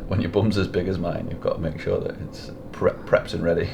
When your bum's as big as mine, you've got to make sure that it's prepped and ready.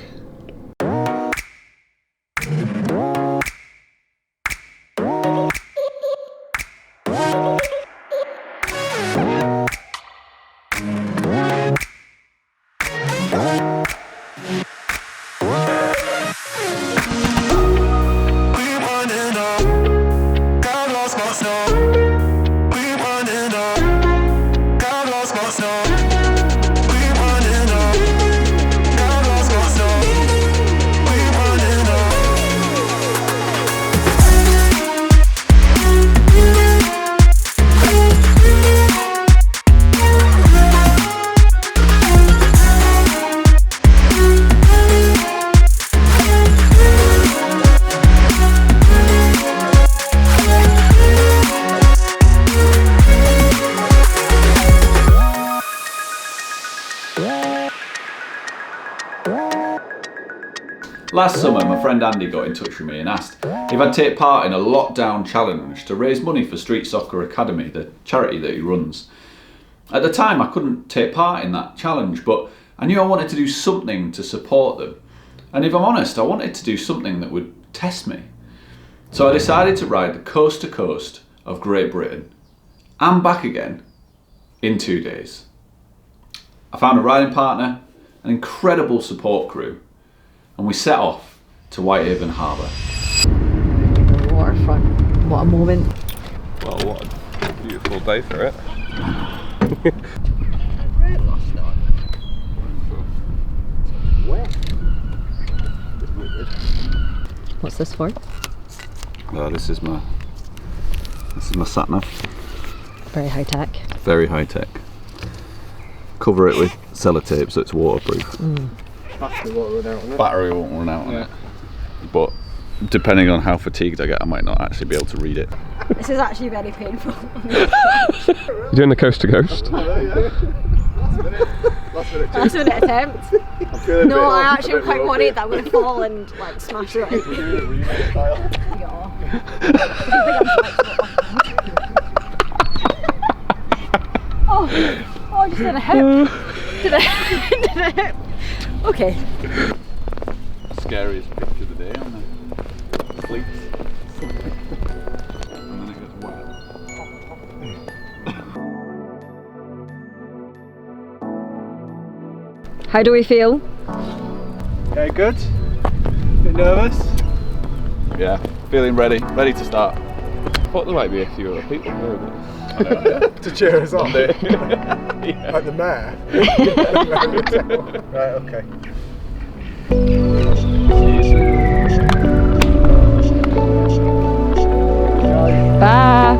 Last summer, my friend Andy got in touch with me and asked if I'd take part in a lockdown challenge to raise money for Street Soccer Academy, the charity that he runs. At the time, I couldn't take part in that challenge, but I knew I wanted to do something to support them. And if I'm honest, I wanted to do something that would test me. So I decided to ride the coast to coast of Great Britain and back again in 2 days. I found a riding partner, an incredible support crew, and we set off to Whitehaven Harbour. Waterfront, what a moment. Well, what a beautiful day for it. What's this for? This is my sat nav. Very high tech. Very high tech. Cover it with sellotape so it's waterproof. Battery won't run out on it. Battery won't run out on it. But depending on how fatigued I get, I might not actually be able to read it. This is actually very painful. You're doing the coast to coast? Last minute attempt. No, I actually am quite worried that I'm going to fall and like smash right. Oh, I just did a hip. Did a hip. Okay. Scariest picture of the day on the cleats. And then it gets wet. How do we feel? Yeah, good. Bit nervous. Yeah, feeling ready to start. I thought there might be a few other people there, but To cheer us on. Yeah. Like the mayor. Right, okay. Bye.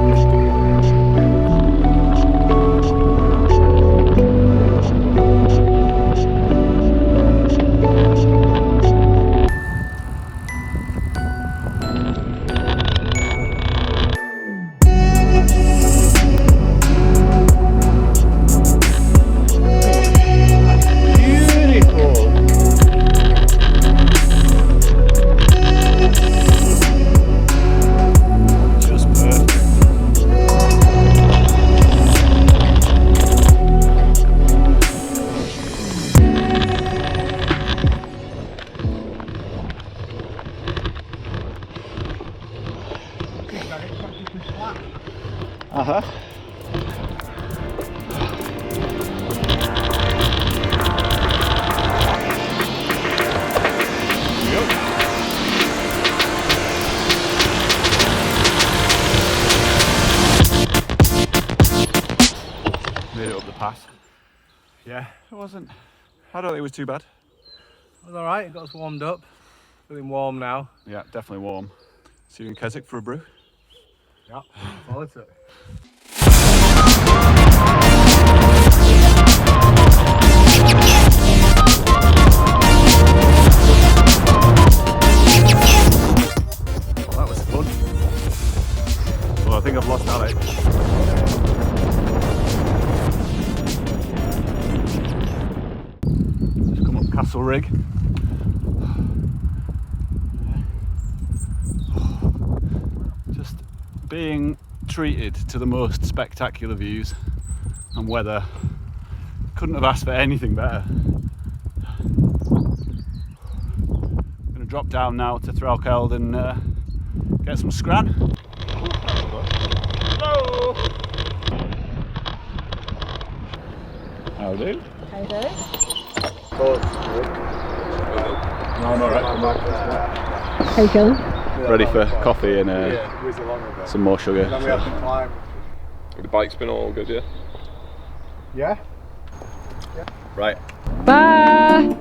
Uh-huh. Made it up the pass. Yeah, It wasn't. I don't think it was too bad. it was alright, it got us warmed up. Feeling warm now. Yeah, definitely warm. See you in Keswick for a brew. Yeah, forward to it. Well, that was fun. Well, I think I've lost Alex. Just come up Castle Rig. Just being treated to the most spectacular views and weather Couldn't have asked for anything better. I'm going to drop down now to Threlkeld and get some scran. Hello! How do? How you doing? No, I'm alright. How you feeling? Ready for coffee and some more sugar. Then we have to climb. The bike's been all good, yeah? Yeah? Right. Bye.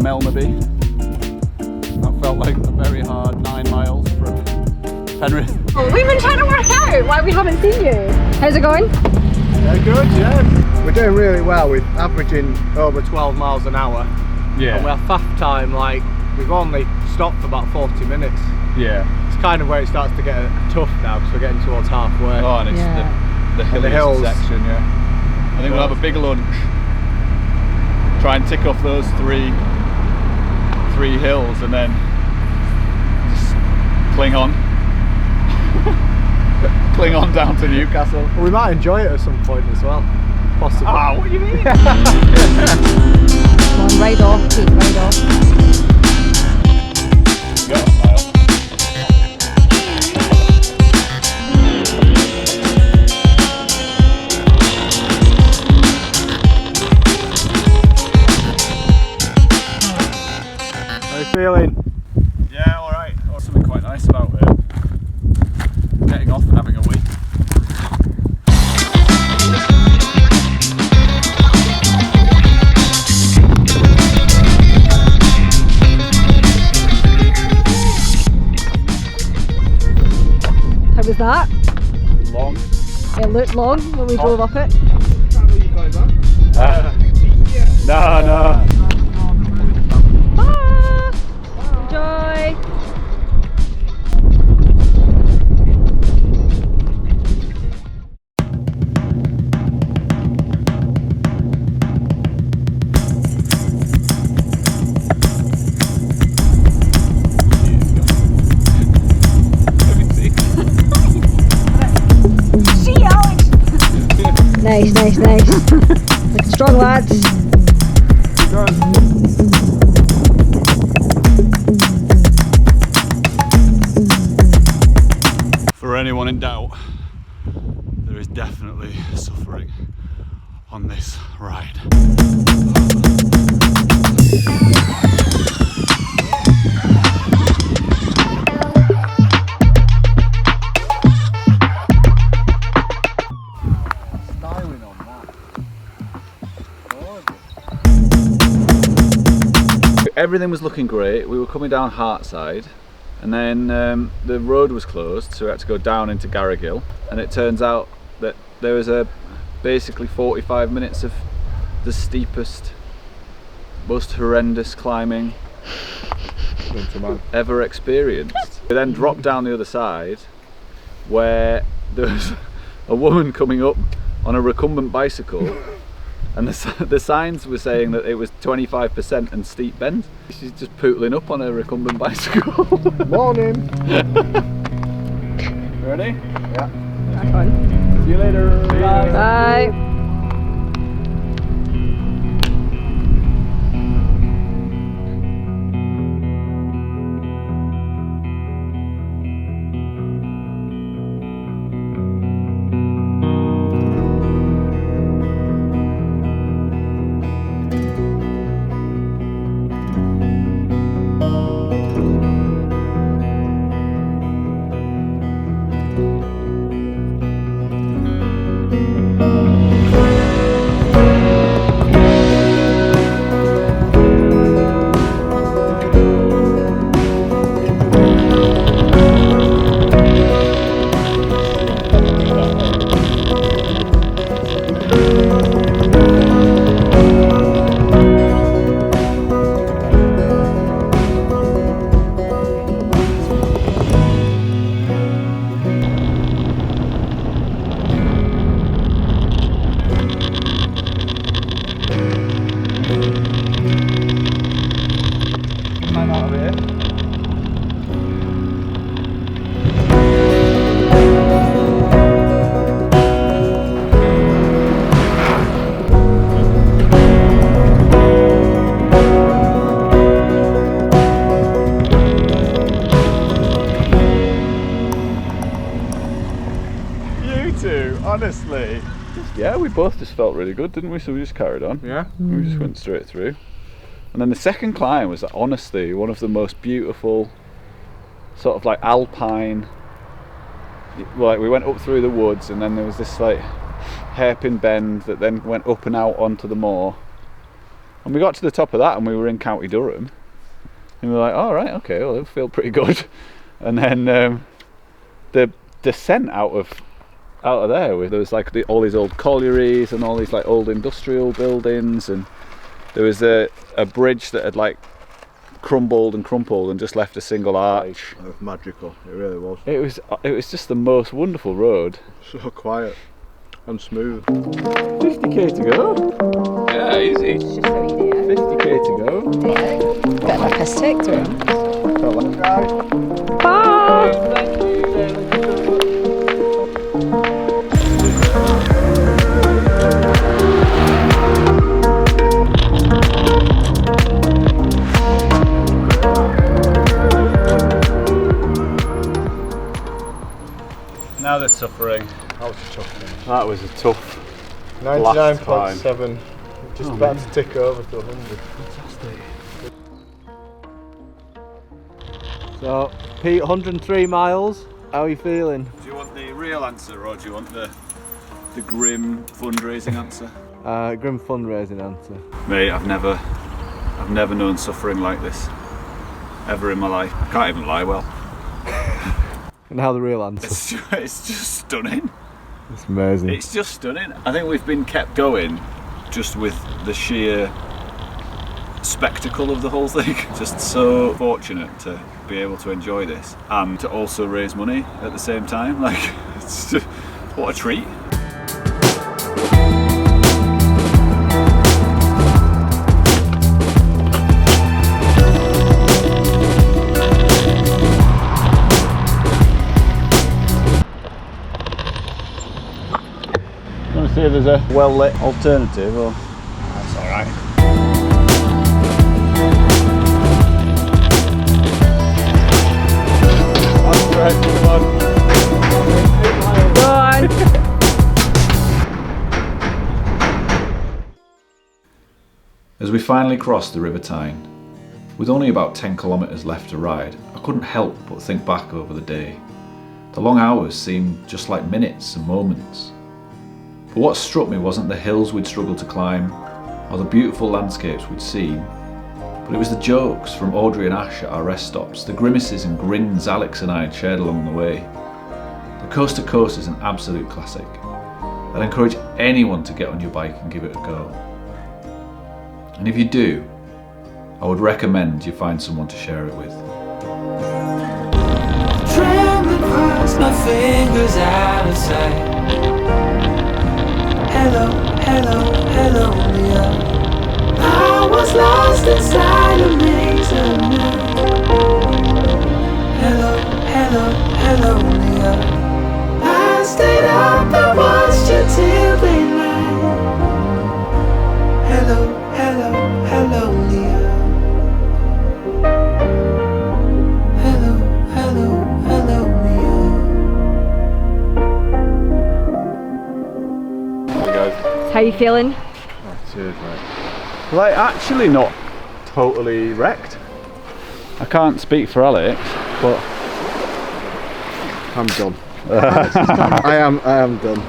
Melnaby. That felt like a very hard 9 miles from Penrith. Oh, we've been trying to work out why we haven't seen you. How's it going? Yeah, good, yeah. We're doing really well. We're averaging over 12 miles an hour. Yeah. And our faff time, like, we've only stopped for about 40 minutes. Yeah. It's kind of where it starts to get tough now because we're getting towards halfway. Oh, and it's Yeah. the And the hilliest hills. section, yeah. I think we'll have a big lunch. Try and tick off those three hills and then just cling on. Cling on down to Newcastle. We might enjoy it at some point as well. Possibly. Ah, what do you mean? Come on, right off, Pete, right off. Go, Miles. How are you feeling? Yeah, alright. Oh, something quite nice about getting off and having a wee. How was that? Long. It looked long when we drove up it. No. Bye. Enjoy. Nice. Like strong lads. For anyone in doubt, there is definitely suffering on this ride. Styling on that. Everything was looking great. We were coming down Hartside. And then the road was closed, so we had to go down into Garrigill. And it turns out that there was basically 45 minutes of the steepest, most horrendous climbing ever experienced. We then dropped down the other side, where there was a woman coming up on a recumbent bicycle, and the signs were saying that it was 25% and steep bend. She's just pootling up on a recumbent bicycle. Morning. Ready? Yeah. Back on. See you later. Bye. do, honestly. Yeah, we both just felt really good, didn't we? So we just carried on. Yeah. We just went straight through. And then the second climb was honestly one of the most beautiful, sort of like alpine. Like we went up through the woods, and then there was this like hairpin bend that then went up and out onto the moor. And we got to the top of that, and we were in County Durham. And we were like, "All right, okay, well, it felt pretty good." And then the descent out of there, where there was like all these old collieries and all these like old industrial buildings, and there was a bridge that had like crumbled and just left a single arch. It was magical, it really was. It was just the most wonderful road. So quiet and smooth. 50k to go. Yeah, easy. It's just so easy. 50k to go. Yeah. Got like a stick to him. Felt like Now they're suffering. That was a tough one. That was a tough 99.7. Just about to tick over to 100. Fantastic. So, Pete, 103 miles. How are you feeling? Do you want the real answer, or do you want the grim fundraising answer? Grim fundraising answer. Mate, I've never known suffering like this ever in my life. I can't even lie well. And how the real answer? It's just stunning. It's amazing. It's just stunning. I think we've been kept going just with the sheer spectacle of the whole thing. Just so fortunate to be able to enjoy this and to also raise money at the same time. Like, it's just, what a treat. See if there's a well-lit alternative, or that's all right. That's right, come on. Go on. As we finally crossed the River Tyne, with only about 10 kilometres left to ride, I couldn't help but think back over the day. The long hours seemed just like minutes and moments. But what struck me wasn't the hills we'd struggled to climb, or the beautiful landscapes we'd seen, but it was the jokes from Audrey and Ash at our rest stops, the grimaces and grins Alex and I had shared along the way. The Coast to Coast is an absolute classic. I'd encourage anyone to get on your bike and give it a go. And if you do, I would recommend you find someone to share it with. Trembling past my fingers out of sight. Hello, hello, hello, Leah. I was lost inside a maze of night. Hello, hello, hello, Leah. I stayed up and watched you till daylight. Hello, hello, hello, Leah. Hello, hello, hello, Leah. There we go. How you feeling? Oh, cheers, mate. Like, actually not totally wrecked. I can't speak for Alex, but I'm done. I am done.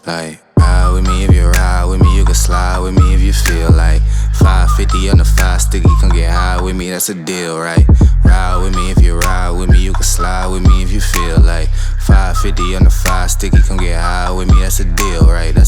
Like, ride with me if you ride with me, you can slide with me if you feel like 550 on the 5 sticky, come get high with me, that's a deal, right? Ride with me if you ride with me, you can slide with me if you feel like 550 on the 5 sticky, come get high with me, that's a deal, right? That's